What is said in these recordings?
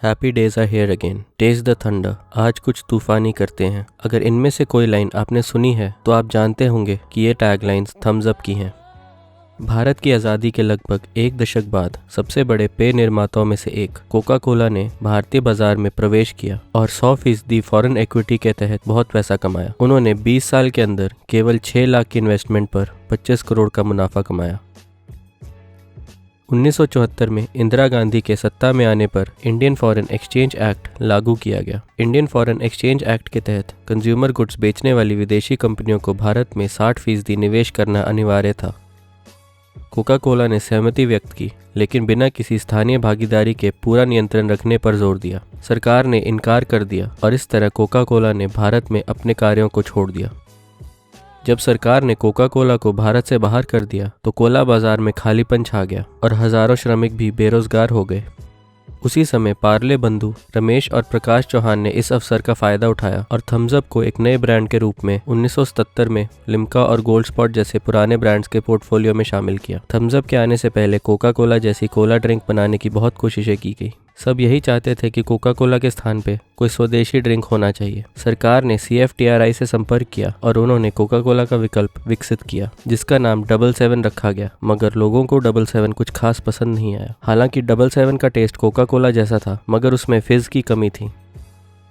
Happy days are here again, taste the thunder. आज कुछ तूफानी करते हैं। अगर इनमें से कोई लाइन आपने सुनी है तो आप जानते होंगे कि ये टैगलाइंस थम्स अप की हैं। भारत की आज़ादी के लगभग एक दशक बाद सबसे बड़े पेय निर्माताओं में से एक कोका कोला ने भारतीय बाजार में प्रवेश किया और 100% फॉरेन इक्विटी के तहत बहुत पैसा कमाया। उन्होंने 20 साल के अंदर केवल 6 लाख की इन्वेस्टमेंट पर 25 करोड़ का मुनाफा कमाया। 1974 में इंदिरा गांधी के सत्ता में आने पर इंडियन फॉरेन एक्सचेंज एक्ट लागू किया गया। इंडियन फॉरेन एक्सचेंज एक्ट के तहत कंज्यूमर गुड्स बेचने वाली विदेशी कंपनियों को भारत में 60% निवेश करना अनिवार्य था। कोका कोला ने सहमति व्यक्त की, लेकिन बिना किसी स्थानीय भागीदारी के पूरा नियंत्रण रखने पर जोर दिया। सरकार ने इनकार कर दिया और इस तरह कोका कोला ने भारत में अपने कार्यों को छोड़ दिया। जब सरकार ने कोका कोला को भारत से बाहर कर दिया तो कोला बाजार में खालीपन छा गया और हजारों श्रमिक भी बेरोजगार हो गए। उसी समय पार्ले बंधु रमेश और प्रकाश चौहान ने इस अवसर का फायदा उठाया और थम्स अप को एक नए ब्रांड के रूप में 1977 में लिम्का और गोल्ड स्पॉट जैसे पुराने ब्रांड्स के पोर्टफोलियो में शामिल किया। थम्स अप के आने से पहले कोका कोला जैसी कोला ड्रिंक बनाने की बहुत कोशिशें की गई। सब यही चाहते थे कि कोका कोला के स्थान पे कोई स्वदेशी ड्रिंक होना चाहिए। सरकार ने CFTRI से संपर्क किया और उन्होंने कोका कोला का विकल्प विकसित किया, जिसका नाम 77 रखा गया। मगर लोगों को 77 कुछ खास पसंद नहीं आया। हालांकि 77 का टेस्ट कोका कोला जैसा था, मगर उसमें फिज की कमी थी।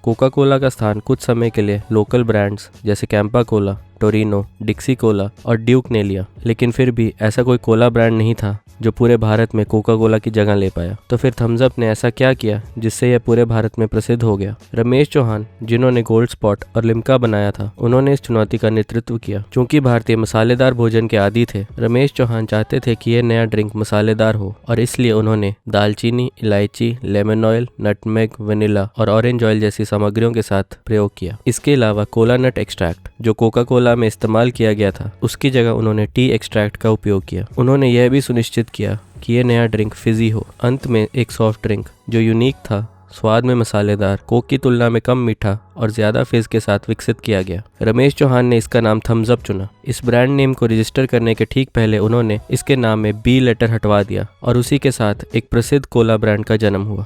कोका कोला का स्थान कुछ समय के लिए लोकल ब्रांड्स जैसे कैंपा कोला, टोरिनो, डिक्सी कोला और ड्यूक ने लिया, लेकिन फिर भी ऐसा कोई कोला ब्रांड नहीं था जो पूरे भारत में कोका कोला की जगह ले पाया। तो फिर थम्स अप ने ऐसा क्या किया जिससे यह पूरे भारत में प्रसिद्ध हो गया? रमेश चौहान, जिन्होंने गोल्ड स्पॉट और लिम्का बनाया था, उन्होंने इस चुनौती का नेतृत्व किया। चूंकि भारतीय मसालेदार भोजन के आदी थे, रमेश चौहान चाहते थे कि यह नया ड्रिंक मसालेदार हो और इसलिए उन्होंने दालचीनी, इलायची, लेमन ऑयल, नटमेग, वनीला और ऑरेंज ऑयल जैसी सामग्रियों के साथ प्रयोग किया। इसके अलावा कोला नट एक्सट्रैक्ट, जो कोका कोला में इस्तेमाल किया गया था, उसकी जगह उन्होंने टी एक्सट्रैक्ट का उपयोग किया। उन्होंने यह भी सुनिश्चित किया कि यह नया ड्रिंक फिजी हो। अंत में एक सॉफ्ट ड्रिंक जो यूनिक था, स्वाद में मसालेदार, कोक की तुलना में कम मीठा और ज्यादा फिज के साथ विकसित किया गया। रमेश चौहान ने इसका नाम थम्स अप चुना। इस ब्रांड नेम को रजिस्टर करने के ठीक पहले उन्होंने इसके नाम में बी लेटर हटवा दिया और उसी के साथ एक प्रसिद्ध कोला ब्रांड का जन्म हुआ।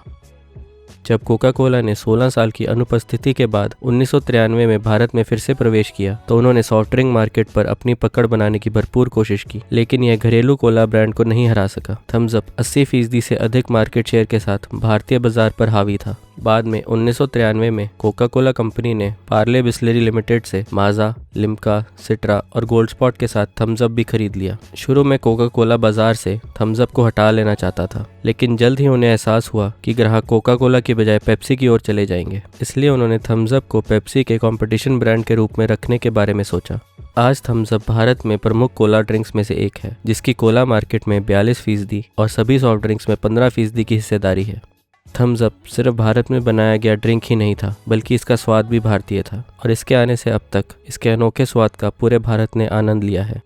जब कोका कोला ने 16 साल की अनुपस्थिति के बाद 1993 में भारत में फिर से प्रवेश किया तो उन्होंने सॉफ्ट ड्रिंक मार्केट पर अपनी पकड़ बनाने की भरपूर कोशिश की, लेकिन यह घरेलू कोला ब्रांड को नहीं हरा सका। थम्स अप 80% से अधिक मार्केट शेयर के साथ भारतीय बाजार पर हावी था। बाद में 1993 में कोका कोला कंपनी ने पार्ले बिस्लरी लिमिटेड से माजा, लिम्का, सिट्रा और गोल्ड स्पॉट के साथ थम्स अप भी खरीद लिया। शुरू में कोका कोला बाजार से थम्स अप को हटा लेना चाहता था, लेकिन जल्द ही उन्हें एहसास हुआ कि ग्राहक कोका कोला की बजाय पेप्सी की ओर चले जाएंगे। इसलिए उन्होंने थम्स अप को पेप्सी के कंपटीशन ब्रांड के रूप में रखने के बारे में सोचा। आज थम्स अप भारत में प्रमुख कोला ड्रिंक्स में से एक है, जिसकी कोला मार्केट में 42% और सभी सॉफ्ट ड्रिंक्स में 15% की हिस्सेदारी है। थम्स अप सिर्फ भारत में बनाया गया ड्रिंक ही नहीं था, बल्कि इसका स्वाद भी भारतीय था और इसके आने से अब तक इसके अनोखे स्वाद का पूरे भारत ने आनंद लिया है।